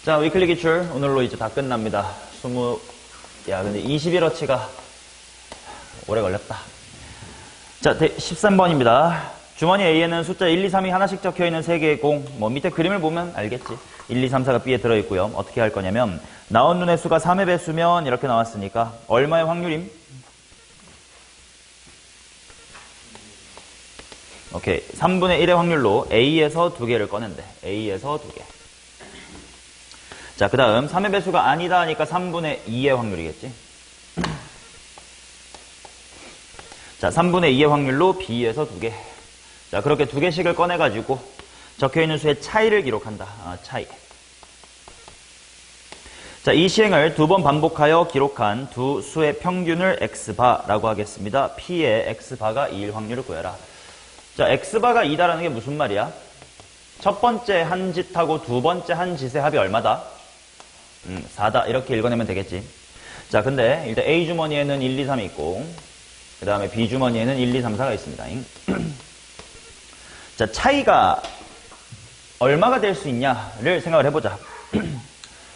자, 위클리 기출 오늘로 이제 다 끝납니다. 근데 21어치가 오래 걸렸다. 자, 13번입니다. 주머니 A에는 숫자 1, 2, 3이 하나씩 적혀있는 3개의 공. 밑에 그림을 보면 알겠지. 1, 2, 3, 4가 B에 들어있고요. 어떻게 할 거냐면 나온 눈의 수가 3의 배수면 이렇게 나왔으니까 얼마의 확률임? 오케이. 3분의 1의 확률로 A에서 2개를 꺼낸대. A에서 2개. 자, 그 다음 3의 배수가 아니다 하니까 3분의 2의 확률이겠지. 자, 3분의 2의 확률로 B에서 2개. 자, 그렇게 2개씩을 꺼내가지고 적혀있는 수의 차이를 기록한다. 차이. 자, 이 시행을 2번 반복하여 기록한 두 수의 평균을 X바라고 하겠습니다. P의 X바가 2일 확률을 구해라. 자, X바가 2다라는 게 무슨 말이야? 첫 번째 한 짓하고 두 번째 한 짓의 합이 얼마다? 4다. 이렇게 읽어내면 되겠지. 자, 근데 일단 A 주머니에는 1, 2, 3이 있고 그 다음에 B 주머니에는 1, 2, 3, 4가 있습니다. 자, 차이가 얼마가 될 수 있냐를 생각을 해보자.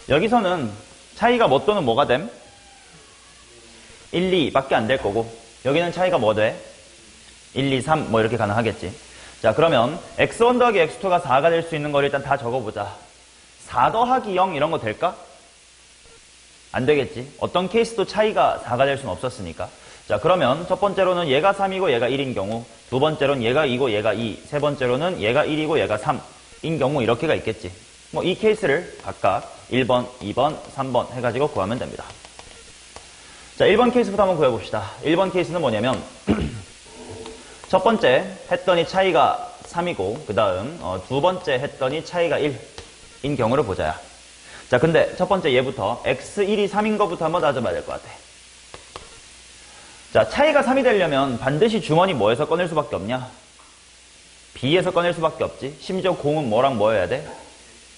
여기서는 차이가 뭐 또는 뭐가 됨? 1, 2밖에 안 될 거고 여기는 차이가 뭐 돼? 1, 2, 3 뭐 이렇게 가능하겠지. 자, 그러면 x1 더하기 x2가 4가 될 수 있는 걸 일단 다 적어보자. 4 더하기 0 이런 거 될까? 안 되겠지. 어떤 케이스도 차이가 4가 될 수는 없었으니까. 자, 그러면 첫 번째로는 얘가 3이고 얘가 1인 경우, 두 번째로는 얘가 2고 얘가 2, 세 번째로는 얘가 1이고 얘가 3인 경우 이렇게가 있겠지. 이 케이스를 각각 1번, 2번, 3번 해가지고 구하면 됩니다. 자, 1번 케이스부터 한번 구해봅시다. 1번 케이스는 뭐냐면 첫 번째 했더니 차이가 3이고 그 다음 두 번째 했더니 차이가 1인 경우를 보자야. 자, 근데 첫 번째 얘부터 x1이 3인 것부터 한번 따져봐야 될 것 같아. 자, 차이가 3이 되려면 반드시 주머니 뭐에서 꺼낼 수밖에 없냐? B에서 꺼낼 수밖에 없지. 심지어 공은 뭐랑 뭐여야 돼?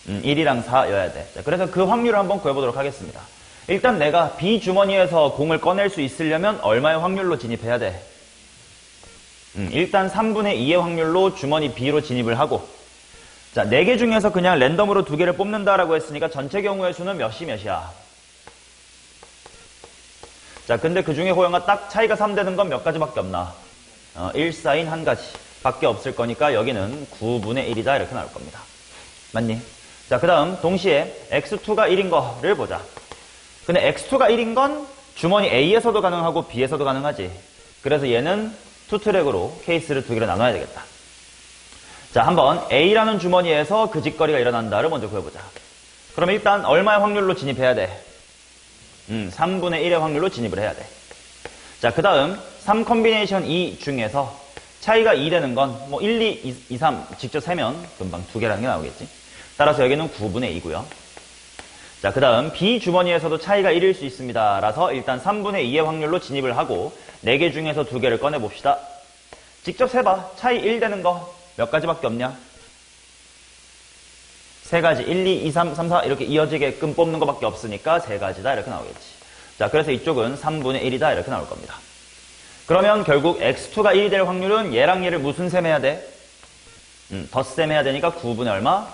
1이랑 4여야 돼. 자, 그래서 그 확률을 한번 구해보도록 하겠습니다. 일단 내가 B 주머니에서 공을 꺼낼 수 있으려면 얼마의 확률로 진입해야 돼? 일단 3분의 2의 확률로 주머니 B로 진입을 하고 자, 4개 중에서 그냥 랜덤으로 2개를 뽑는다라고 했으니까 전체 경우의 수는 몇이야? 자, 근데 그 중에 호영아 딱 차이가 3 되는 건 몇 가지밖에 없나? 1, 4인 한 가지 밖에 없을 거니까 여기는 9분의 1이다 이렇게 나올 겁니다. 맞니? 자, 그 다음 동시에 x2가 1인 거를 보자. 근데 x2가 1인 건 주머니 A에서도 가능하고 B에서도 가능하지. 그래서 얘는 투 트랙으로 케이스를 2개로 나눠야 되겠다. 자, 한번 A라는 주머니에서 그 짓거리가 일어난다를 먼저 구해보자. 그럼 일단 얼마의 확률로 진입해야 돼? 3분의 1의 확률로 진입을 해야 돼. 자, 그 다음 3 컴비네이션 2 중에서 차이가 2 되는 건 1, 2, 2, 3 직접 세면 금방 2개라는 게 나오겠지. 따라서 여기는 9분의 2고요. 자, 그 다음 B 주머니에서도 차이가 1일 수 있습니다. 라서 일단 3분의 2의 확률로 진입을 하고 4개 중에서 2개를 꺼내봅시다. 직접 세봐. 차이 1 되는 거 몇 가지밖에 없냐? 3가지. 1, 2, 2, 3, 3, 4 이렇게 이어지게끔 뽑는 것밖에 없으니까 3가지다 이렇게 나오겠지. 자, 그래서 이쪽은 3분의 1이다 이렇게 나올 겁니다. 그러면 결국 x2가 1이 될 확률은 얘랑 얘를 무슨 셈 해야 돼? 덧셈 해야 되니까 9분의 얼마?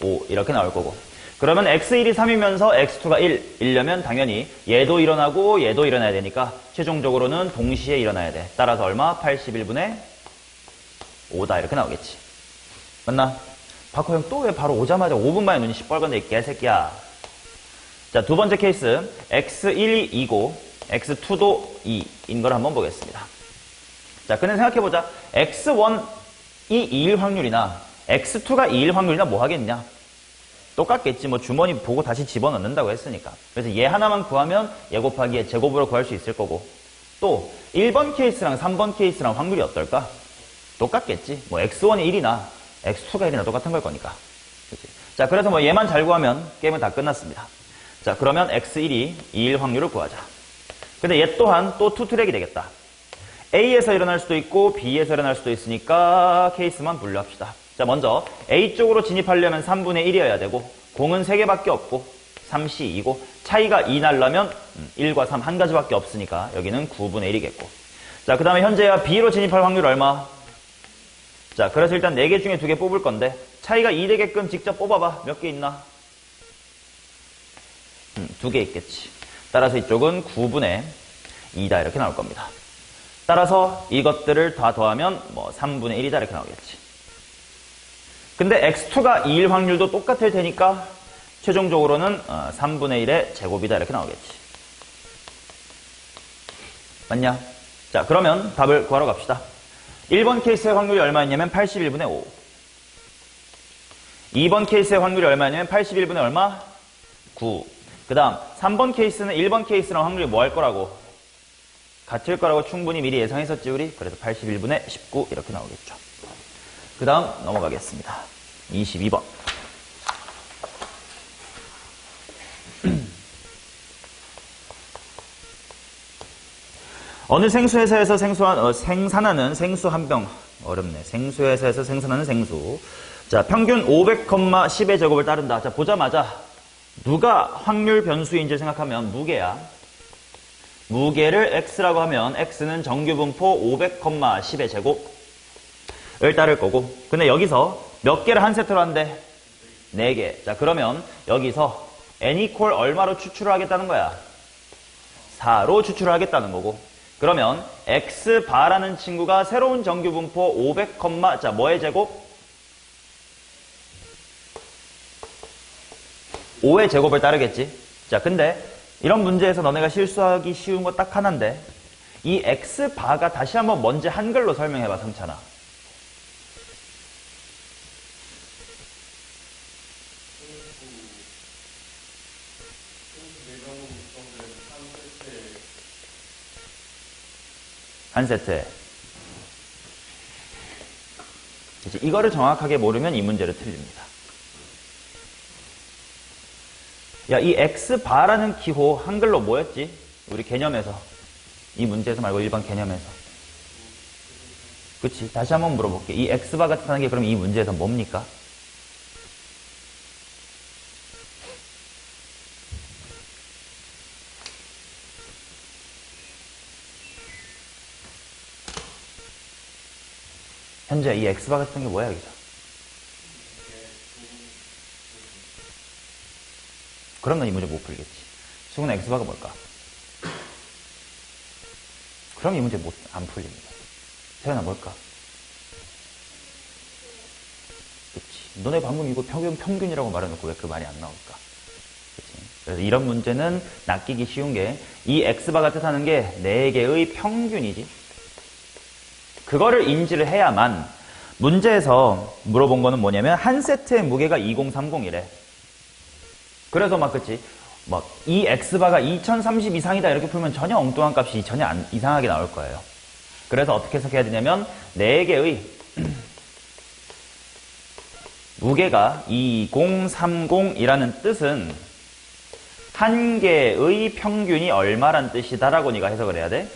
5 이렇게 나올 거고. 그러면 x1이 3이면서 x2가 1이려면 당연히 얘도 일어나고 얘도 일어나야 되니까 최종적으로는 동시에 일어나야 돼. 따라서 얼마? 81분의 5다 이렇게 나오겠지. 맞나? 박호 형 또 왜 바로 오자마자 5분 만에 눈이 시뻘건데 이 개새끼야. 자, 두 번째 케이스 x1이 2고 x2도 2인 걸 한번 보겠습니다. 자, 근데 생각해보자. x1이 2일 확률이나 x2가 2일 확률이나 뭐 하겠냐? 똑같겠지. 주머니 보고 다시 집어넣는다고 했으니까. 그래서 얘 하나만 구하면 얘 곱하기 얘 제곱으로 구할 수 있을 거고 또 1번 케이스랑 3번 케이스랑 확률이 어떨까? 똑같겠지. x1이 1이나 x2가 1이나 똑같은 걸 거니까. 그치? 자, 그래서 얘만 잘 구하면 게임은 다 끝났습니다. 자, 그러면 x1이 2일 확률을 구하자. 근데 얘 또한 또 투 트랙이 되겠다. A에서 일어날 수도 있고 B에서 일어날 수도 있으니까 케이스만 분류합시다. 자, 먼저 A 쪽으로 진입하려면 3분의 1이어야 되고 공은 3개밖에 없고 3C 2고 차이가 2 나려면 1과 3 한 가지밖에 없으니까 여기는 9분의 1이겠고. 자, 그 다음에 현재야 B로 진입할 확률 얼마? 자, 그래서 일단 4개 중에 2개 뽑을 건데 차이가 2 되게끔 직접 뽑아봐. 몇 개 있나? 2개 있겠지. 따라서 이쪽은 9분의 2다 이렇게 나올 겁니다. 따라서 이것들을 다 더하면 뭐 3분의 1이다 이렇게 나오겠지. 근데 x2가 2일 확률도 똑같을 테니까 최종적으로는 3분의 1의 제곱이다 이렇게 나오겠지. 맞냐? 자, 그러면 답을 구하러 갑시다. 1번 케이스의 확률이 얼마였냐면 81분의 5. 2번 케이스의 확률이 얼마였냐면 81분의 얼마? 9. 그 다음 3번 케이스는 1번 케이스랑 확률이 뭐 할 거라고? 같을 거라고 충분히 미리 예상했었지 우리? 그래서 81분의 19 이렇게 나오겠죠. 그 다음 넘어가겠습니다. 22번. 어느 생수회사에서 생산하는 생수 한 병. 어렵네. 생수회사에서 생산하는 생수. 자, 평균 500,10의 제곱을 따른다. 자, 보자마자 누가 확률 변수인지 생각하면 무게야. 무게를 x라고 하면 x는 정규분포 500,10의 제곱을 따를 거고. 근데 여기서 몇 개를 한 세트로 한대? 4개. 자, 그러면 여기서 n 이퀄 얼마로 추출을 하겠다는 거야? 4로 추출을 하겠다는 거고. 그러면 x바라는 친구가 새로운 정규분포 500, 자, 뭐의 제곱? 5의 제곱을 따르겠지. 자, 근데 이런 문제에서 너네가 실수하기 쉬운 거 딱 하나인데 이 x바가 다시 한번 뭔지 한글로 설명해봐, 성찬아. 한 세트에. 이거를 정확하게 모르면 이 문제를 틀립니다. 야, 이 x바라는 기호 한글로 뭐였지? 우리 개념에서. 이 문제에서 말고 일반 개념에서. 그치? 다시 한번 물어볼게. 이 x바가 뜻하는 게 그럼 이 문제에서 뭡니까? 현재 이 x바가 뜻하는 게 뭐야, 여기서? 그러면 이 문제 못 풀겠지. 수근아, x바가 뭘까? 그럼 이 문제 안 풀립니다. 태연아, 뭘까? 그치. 너네 방금 이거 평균이라고 말해놓고 왜 그 말이 안 나올까? 그치. 그래서 이런 문제는 낚이기 쉬운 게 이 x바가 뜻하는 게 4개의 평균이지. 그거를 인지를 해야만 문제에서 물어본 거는 뭐냐면 한 세트의 무게가 2030이래. 그래서 막 그치 막 이 x바가 2030 이상이다 이렇게 풀면 전혀 엉뚱한 값이 전혀 이상하게 나올 거예요. 그래서 어떻게 해석해야 되냐면 4개의 무게가 2030이라는 뜻은 한 개의 평균이 얼마란 뜻이다라고 네가 해석을 해야 돼.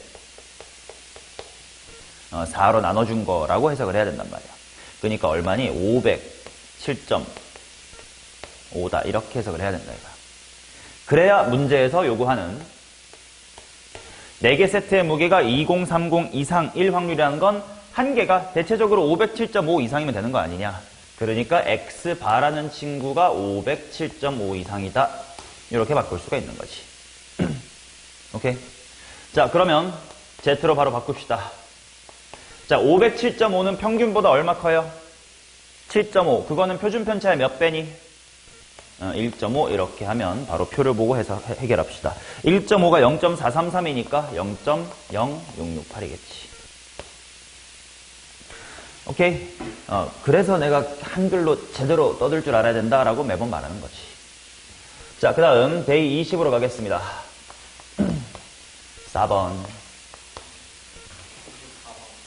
4로 나눠준 거라고 해석을 해야 된단 말이야. 그러니까 얼마니? 507.5다 이렇게 해석을 해야 된다 이거야. 그래야 문제에서 요구하는 4개 세트의 무게가 2030 이상 1 확률이라는 건 한 개가 대체적으로 507.5 이상이면 되는 거 아니냐. 그러니까 x바라는 친구가 507.5 이상이다. 이렇게 바꿀 수가 있는 거지. 오케이. 자, 그러면 Z로 바로 바꿉시다. 자, 507.5는 평균보다 얼마 커요? 7.5. 그거는 표준 편차의 몇 배니? 1.5 이렇게 하면 바로 표를 보고 해서 해결합시다. 1.5가 0.433이니까 0.0668이겠지. 오케이. 그래서 내가 한글로 제대로 떠들 줄 알아야 된다라고 매번 말하는 거지. 자, 그 다음 데이 20으로 가겠습니다. 4번.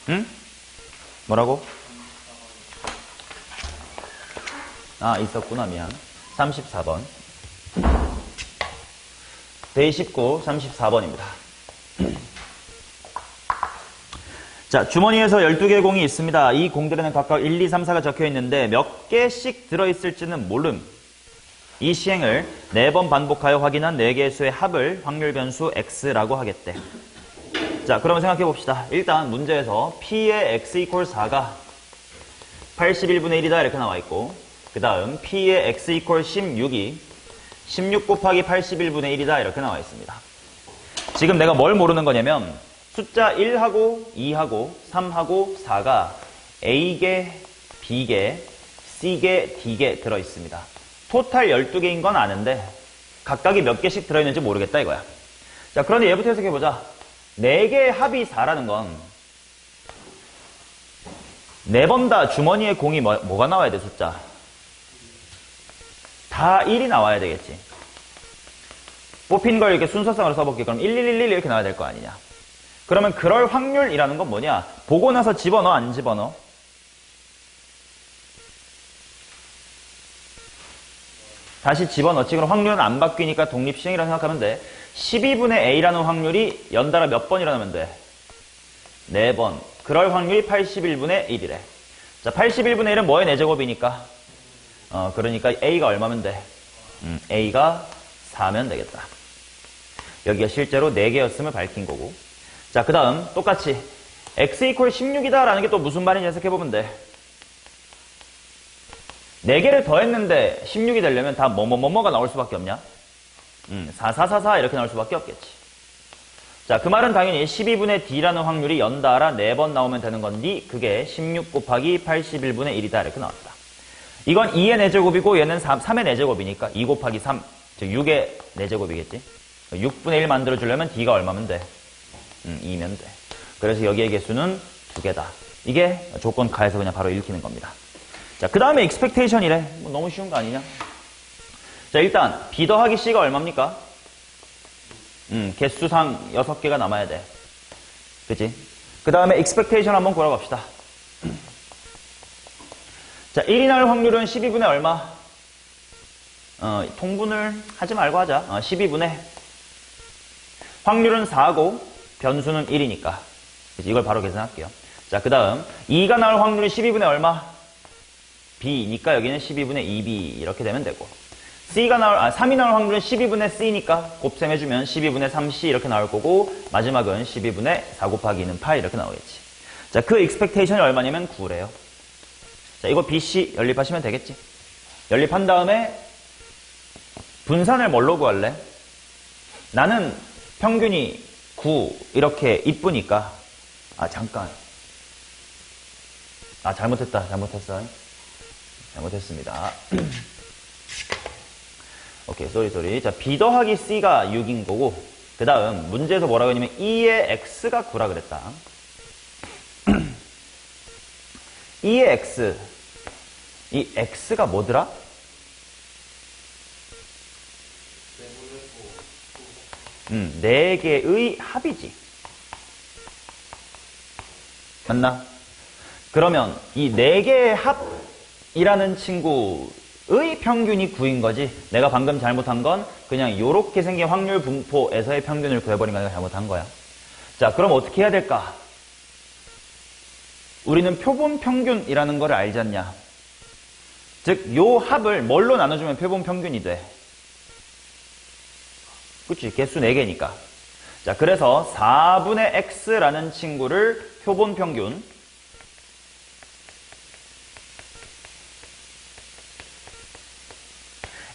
응? 뭐라고? 아, 있었구나. 미안. 34번. 데이 19, 34번입니다. 자, 주머니에서 12개의 공이 있습니다. 이 공들에는 각각 1, 2, 3, 4가 적혀 있는데 몇 개씩 들어있을지는 모름. 이 시행을 4번 반복하여 확인한 4개의 수의 합을 확률 변수 x라고 하겠대. 자, 그러면 생각해 봅시다. 일단 문제에서 P의 x 이퀄 4가 81분의 1이다 이렇게 나와 있고, 그 다음 P의 x 이퀄 16이 16 곱하기 81분의 1이다 이렇게 나와 있습니다. 지금 내가 뭘 모르는 거냐면 숫자 1하고 2하고 3하고 4가 A개, B개, C개, D개 들어있습니다. 토탈 12개인 건 아는데 각각이 몇 개씩 들어있는지 모르겠다 이거야. 자, 그런데 얘부터 해석해보자. 4개의 합이 4라는 건 4번 다 주머니에 공이 뭐가 나와야 돼, 숫자? 다 1이 나와야 되겠지. 뽑힌 걸 이렇게 순서상으로 써볼게. 그럼 1111 이렇게 나와야 될 거 아니냐. 그러면 그럴 확률이라는 건 뭐냐? 보고 나서 집어넣어, 안 집어넣어? 다시 집어넣지. 그럼 확률은 안 바뀌니까 독립시행이라고 생각하면 돼. 12분의 A라는 확률이 연달아 몇 번 일어나면 돼? 4번. 그럴 확률이 81분의 1이래. 자, 81분의 1은 뭐의 4제곱이니까? 그러니까 A가 얼마면 돼? A가 4면 되겠다. 여기가 실제로 4개였음을 밝힌 거고. 자, 그 다음 똑같이 x 이퀄 16이다 라는 게 또 무슨 말인지 해석해보면 돼. 4개를 더했는데 16이 되려면 다 뭐뭐뭐뭐가 나올 수밖에 없냐? 4444 이렇게 나올 수밖에 없겠지. 자, 그 말은 당연히 12분의 D라는 확률이 연달아 4번 나오면 되는 건데 그게 16 곱하기 81분의 1이다 이렇게 나왔다. 이건 2의 4제곱이고 얘는 3의 4제곱이니까 2 곱하기 3, 즉 6의 4제곱이겠지. 6분의 1 만들어주려면 D가 얼마면 돼? 2면 돼. 그래서 여기의 개수는 2개다. 이게 조건 가에서 그냥 바로 읽히는 겁니다. 자, 그 다음에 expectation이래. 뭐 너무 쉬운 거 아니냐? 자, 일단 B 더하기 C가 얼마입니까? 개수상 6개가 남아야 돼. 그치? 그 다음에 expectation 한번 구해봅시다. 자, 1이 나올 확률은 12분의 얼마? 통분을 하지 말고 하자. 12분의 확률은 4고 변수는 1이니까. 이걸 바로 계산할게요. 자, 그 다음 2가 나올 확률이 12분의 얼마? B니까 여기는 12분의 2B 이렇게 되면 되고 3이 나올 확률은 12분의 C니까 곱셈해주면 12분의 3C 이렇게 나올 거고 마지막은 12분의 4 곱하기 2는 8 이렇게 나오겠지. 자, 그 expectation이 얼마냐면 9래요. 자, 이거 BC 연립하시면 되겠지. 연립한 다음에 분산을 뭘로 구할래? 나는 평균이 9 이렇게 이쁘니까 잠깐 잘못했습니다. 오케이, 쏘리. 자, B 더하기 C가 6인 거고 그 다음 문제에서 뭐라고 했냐면 2의 X가 9라 그랬다. 2의 X 이 X가 뭐더라? 네 개의 합이지. 맞나? 그러면 이 네 개의 합이라는 친구의 평균이 9인 거지. 내가 방금 잘못한 건 그냥 요렇게 생긴 확률 분포에서의 평균을 구해버린 거 내가 잘못한 거야. 자, 그럼 어떻게 해야 될까? 우리는 표본 평균이라는 걸 알지 않냐? 즉, 요 합을 뭘로 나눠주면 표본 평균이 돼? 그치? 개수 4개니까. 자, 그래서 4분의 x라는 친구를 표본 평균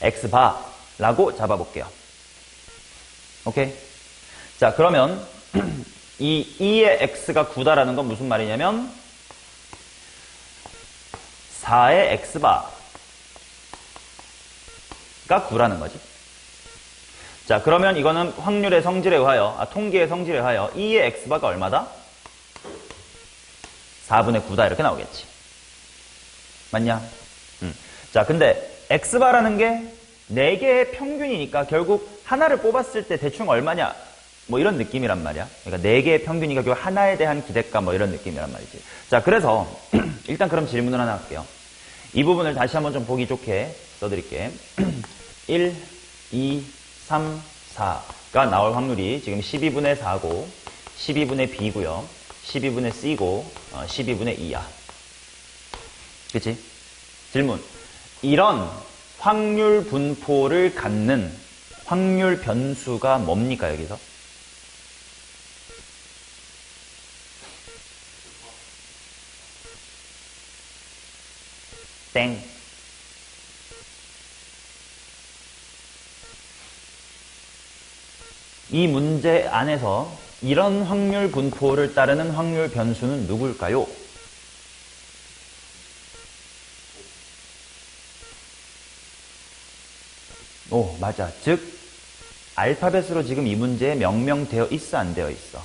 x바라고 잡아볼게요. 오케이? 자, 그러면 이 2의 x가 9다라는 건 무슨 말이냐면 4의 x바가 9라는 거지. 자, 그러면 이거는 확률의 성질에 의하여, 통계의 성질에 의하여 2의 x바가 얼마다? 4분의 9다 이렇게 나오겠지. 맞냐? 자, 근데 x바라는 게 4개의 평균이니까 결국 하나를 뽑았을 때 대충 얼마냐? 뭐 이런 느낌이란 말이야. 그러니까 4개의 평균이니까 결국 하나에 대한 기대값 뭐 이런 느낌이란 말이지. 자, 그래서 일단 그럼 질문을 하나 할게요. 이 부분을 다시 한번 좀 보기 좋게 써드릴게. 1, 2, 3, 4가 나올 확률이 지금 12분의 4고 12분의 B고요. 12분의 C고 12분의 2야. 그치? 질문. 이런 확률 분포를 갖는 확률 변수가 뭡니까 여기서? 땡. 이 문제 안에서 이런 확률 분포를 따르는 확률 변수는 누굴까요? 오, 맞아. 즉, 알파벳으로 지금 이 문제에 명명되어 있어, 안 되어 있어?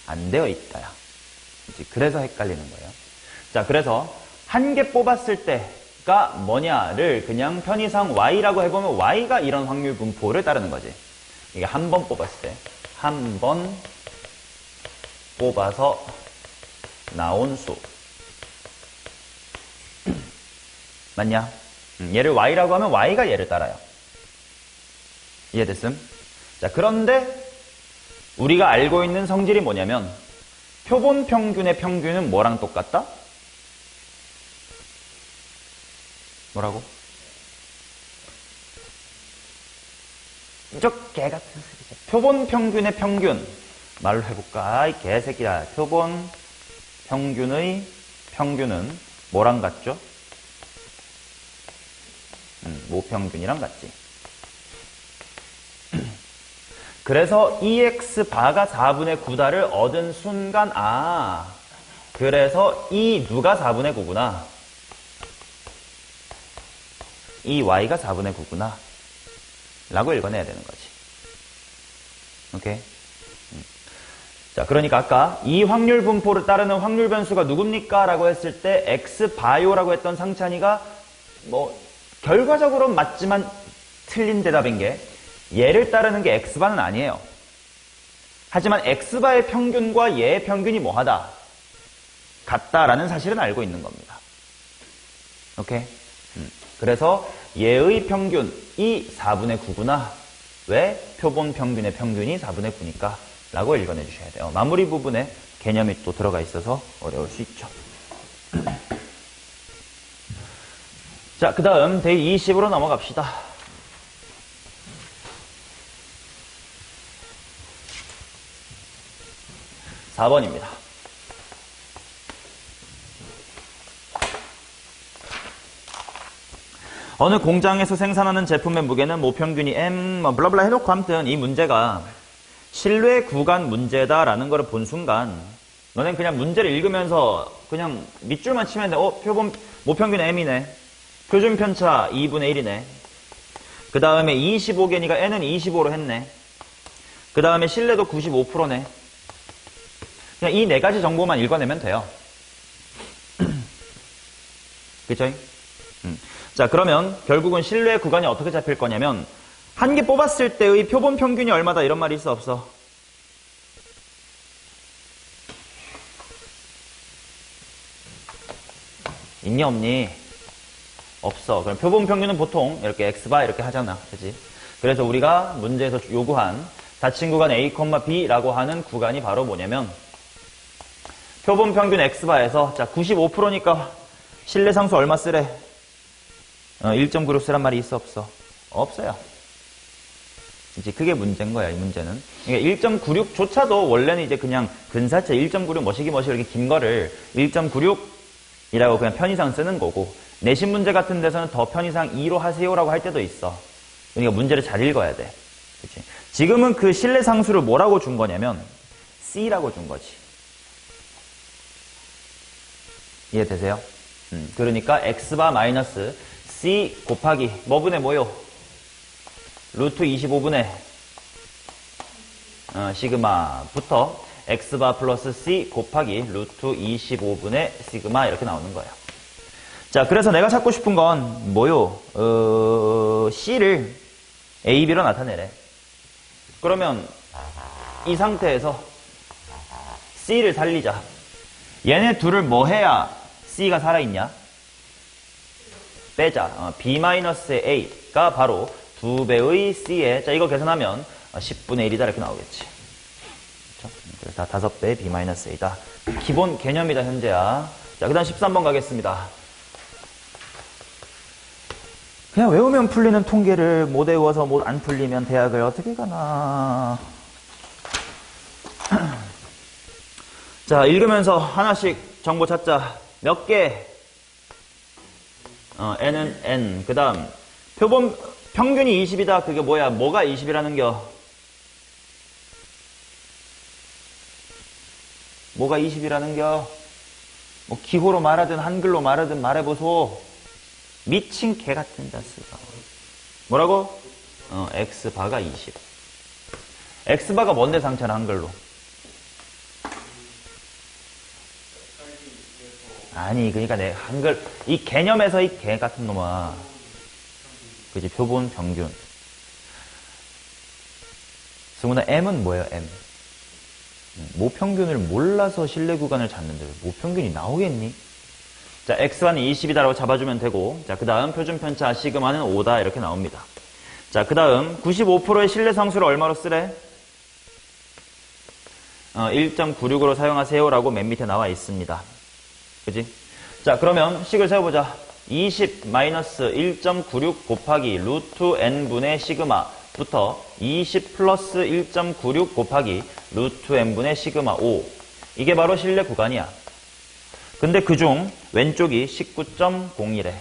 안 되어 있다야. 그래서 헷갈리는 거예요. 자, 그래서 한 개 뽑았을 때가 뭐냐를 그냥 편의상 y라고 해보면 y가 이런 확률 분포를 따르는 거지. 이게 한 번 뽑았을 때. 한 번 뽑아서 나온 수. 맞냐? 얘를 y라고 하면 y가 얘를 따라요. 이해됐음? 자, 그런데 우리가 알고 있는 성질이 뭐냐면 표본 평균의 평균은 뭐랑 똑같다? 뭐라고? 저 개같은 소리죠. 표본 평균의 평균. 말로 해볼까? 이 개새끼야. 표본 평균의 평균은 뭐랑 같죠? 모평균이랑 같지. 그래서 EX 바가 4분의 9다를 얻은 순간, 아, 그래서 이 누가 4분의 9구나. 이 Y가 4분의 9구나. 라고 읽어내야 되는 거지. 오케이? 자, 그러니까 아까 이 확률 분포를 따르는 확률 변수가 누굽니까? 라고 했을 때 X바요라고 했던 상찬이가 결과적으로 맞지만 틀린 대답인 게 얘를 따르는 게 X바는 아니에요. 하지만 X바의 평균과 얘의 평균이 뭐하다? 같다라는 사실은 알고 있는 겁니다. 오케이? 그래서 얘의 평균이 4분의 9구나. 왜? 표본 평균의 평균이 4분의 9니까 라고 읽어내 주셔야 돼요. 마무리 부분에 개념이 또 들어가 있어서 어려울 수 있죠. 자, 그 다음 데이 20으로 넘어갑시다. 4번입니다. 어느 공장에서 생산하는 제품의 무게는 모평균이 m 블라블라 해놓고 아무튼 이 문제가 실외 구간 문제다라는 걸 본 순간 너넨 그냥 문제를 읽으면서 그냥 밑줄만 치면 돼. 표본 모평균 m이네. 표준 편차 2분의 1이네. 그 다음에 25개니까 n은 25로 했네. 그 다음에 실내도 95%네. 그냥 이 네 가지 정보만 읽어내면 돼요. 그쵸? 자, 그러면 결국은 실내 구간이 어떻게 잡힐 거냐면 한 개 뽑았을 때의 표본 평균이 얼마다 이런 말이 있어 없어? 있니 없니? 없어. 그럼 표본 평균은 보통 이렇게 x바 이렇게 하잖아. 그치? 그래서 우리가 문제에서 요구한 닫힌 구간 a, b라고 하는 구간이 바로 뭐냐면 표본 평균 x바에서 자 95%니까 실내 상수 얼마 쓰래? 1.96 쓰란 말이 있어 없어? 없어요. 이제 그게 문제인 거야, 이 문제는. 그러니까 1.96조차도 원래는 이제 그냥 근사체 1.96 뭐시기 이렇게 긴 거를 1.96이라고 그냥 편의상 쓰는 거고, 내신 문제 같은 데서는 더 편의상 2로 하세요라고 할 때도 있어. 그러니까 문제를 잘 읽어야 돼. 그치? 지금은 그 실내 상수를 뭐라고 준 거냐면 C라고 준 거지. 이해되세요? 그러니까 x바 마이너스 C 곱하기 뭐분의 뭐요? 루트 25분의 시그마부터 x바 플러스 C 곱하기 루트 25분의 시그마 이렇게 나오는 거예요. 자, 그래서 내가 찾고 싶은 건 뭐요? C를 A, B로 나타내래. 그러면 이 상태에서 C를 살리자. 얘네 둘을 뭐 해야 C가 살아있냐? 빼자. B-A가 바로 2배의 C에, 자, 이거 계산하면 10분의 1이다 이렇게 나오겠지. 그렇죠? 그래서 다 5배 B-A다. 기본 개념이다, 현재야. 자, 그 다음 13번 가겠습니다. 그냥 외우면 풀리는 통계를 못 외워서 못 안 풀리면 대학을 어떻게 가나. 자, 읽으면서 하나씩 정보 찾자. 몇 개? n은 n. 그 다음, 표본, 평균이 20이다. 그게 뭐야? 뭐가 20이라는 겨? 뭐가 20이라는겨? 뭐 기호로 말하든 한글로 말하든 말해보소. 미친 개 같은 자스가. 뭐라고? x바가 20. x바가 뭔데 상처는 한글로? 아니, 그러니까 내 한글 이 개념에서 이 개 같은 놈아. 그지? 표본 평균. 승훈아, m은 뭐예요? m. 모평균을 몰라서 실내 구간을 찾는데 모평균이 나오겠니? 자, x바는 20이다라고 잡아주면 되고, 자, 그 다음 표준 편차 시그마는 5다 이렇게 나옵니다. 자, 그 다음 95%의 실내 상수를 얼마로 쓰래? 1.96으로 사용하세요라고 맨 밑에 나와 있습니다. 그지? 자, 그러면 식을 세워보자. 20-1.96 곱하기 루트 n분의 시그마부터 20 플러스 1.96 곱하기 루트 n분의 시그마 5. 이게 바로 실내 구간이야. 근데 그중 왼쪽이 19.01래.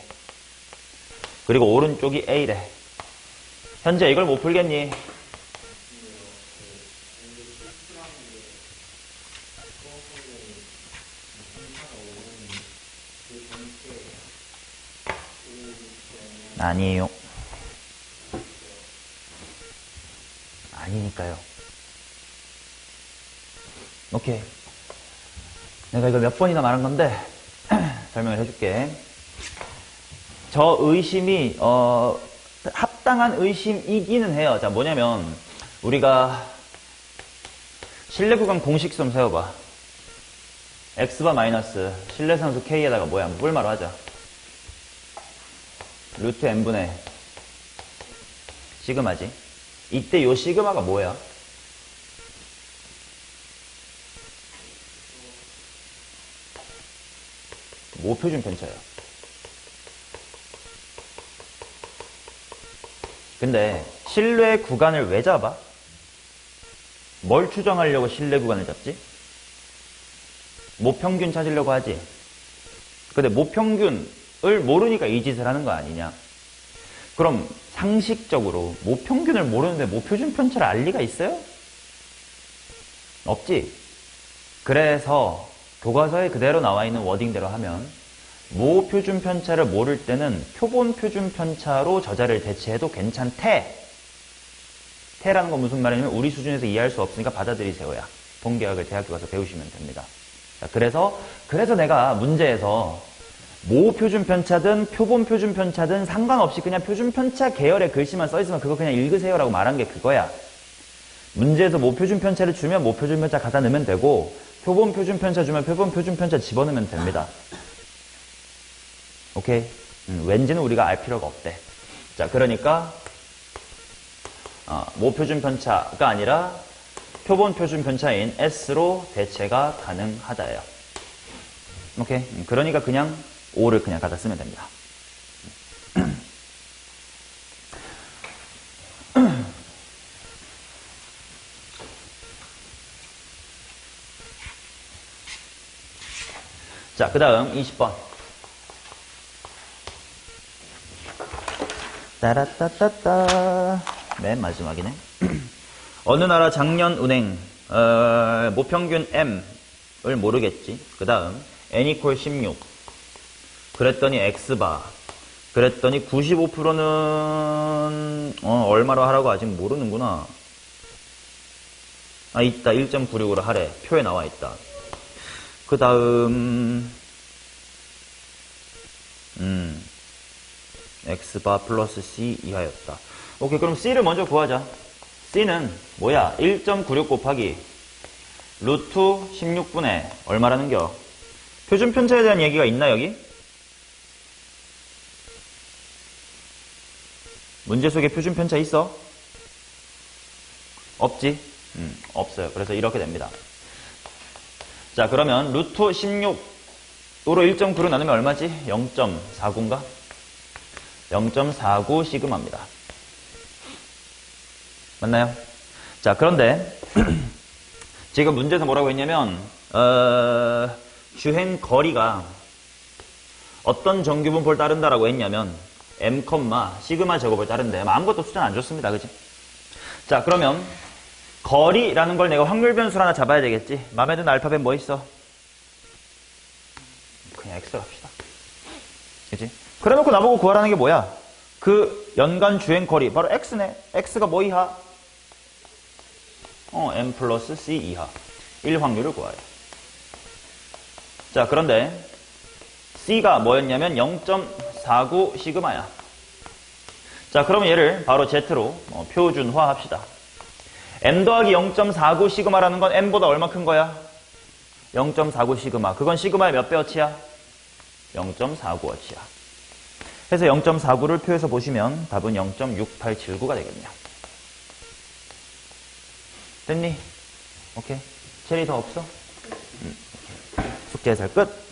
그리고 오른쪽이 A래. 현재 이걸 못 풀겠니? 아니에요. 아니니까요. 오케이. 내가 이걸 몇 번이나 말한 건데 설명을 해줄게. 저 의심이 합당한 의심이기는 해요. 자, 뭐냐면 우리가 실내 구간 공식 좀 세워봐. x바 마이너스 실내 상수 k에다가 뭐야? 뿔마로 하자. 루트 n분의 시그마지. 이때 요 시그마가 뭐야? 모표준 편차야. 근데 실내 구간을 왜 잡아? 뭘 추정하려고 실내 구간을 잡지? 모평균 찾으려고 하지. 근데 모평균을 모르니까 이 짓을 하는 거 아니냐? 그럼 상식적으로 모평균을 모르는데 모표준 편차를 알 리가 있어요? 없지. 그래서 교과서에 그대로 나와 있는 워딩대로 하면 모표준 편차를 모를 때는 표본 표준 편차로 저자를 대체해도 괜찮대. 태라는 건 무슨 말이냐면 우리 수준에서 이해할 수 없으니까 받아들이세요야. 본계학을 대학교 가서 배우시면 됩니다. 자, 그래서 내가 문제에서 모표준 편차든 표본 표준 편차든 상관없이 그냥 표준 편차 계열의 글씨만 써있으면 그거 그냥 읽으세요라고 말한 게 그거야. 문제에서 모표준 편차를 주면 모표준 편차 갖다 넣으면 되고 표본 표준 편차 주면 표본 표준 편차 집어넣으면 됩니다. 오케이? 왠지는 우리가 알 필요가 없대. 자, 그러니까 모표준 편차가 아니라 표본 표준 편차인 S로 대체가 가능하다예요. 오케이? 그러니까 그냥 5를 그냥 갖다 쓰면 됩니다. 자, 그 다음 20번. 따라따따따. 맨 마지막이네. 어느 나라 작년 운행, 모평균 M을 모르겠지. 그 다음, N = 16. 그랬더니 X바. 그랬더니 95%는, 얼마로 하라고 아직 모르는구나. 아, 있다. 1.96으로 하래. 표에 나와 있다. 그 다음, X바 플러스 C 이하였다. 오케이, 그럼 C를 먼저 구하자. C는 뭐야? 1.96 곱하기 루트 16분의 얼마라는겨? 표준 편차에 대한 얘기가 있나 여기? 문제 속에 표준 편차 있어? 없지? 없어요. 그래서 이렇게 됩니다. 자, 그러면 루트 16으로 1.9로 나누면 얼마지? 0.49인가? 0.49 시그마입니다. 맞나요? 자, 그런데 지금 문제에서 뭐라고 했냐면 주행 거리가 어떤 정규분포를 따른다라고 했냐면 m, 시그마 제곱을 따른대. 아무것도 숫자는 안 줬습니다. 그지? 자, 그러면 거리라는 걸 내가 확률 변수로 하나 잡아야 되겠지. 마음에 드는 알파벳 뭐 있어? 그냥 X로 합시다. 그치? 그래 놓고 나보고 구하라는 게 뭐야? 그 연간 주행 거리 바로 X네. X가 뭐 이하? M 플러스 C 이하 1 확률을 구하래. 자, 그런데 C가 뭐였냐면 0.49 시그마야. 자, 그러면 얘를 바로 Z로 표준화 합시다. M 더하기 0.49 시그마라는 건 M보다 얼마 큰 거야? 0.49 시그마. 그건 시그마의 몇 배어치야? 0.49어치야. 해서 0.49를 표해서 보시면 답은 0.6879가 되겠네요. 됐니? 오케이. 체리 더 없어? 숙제 해설 끝.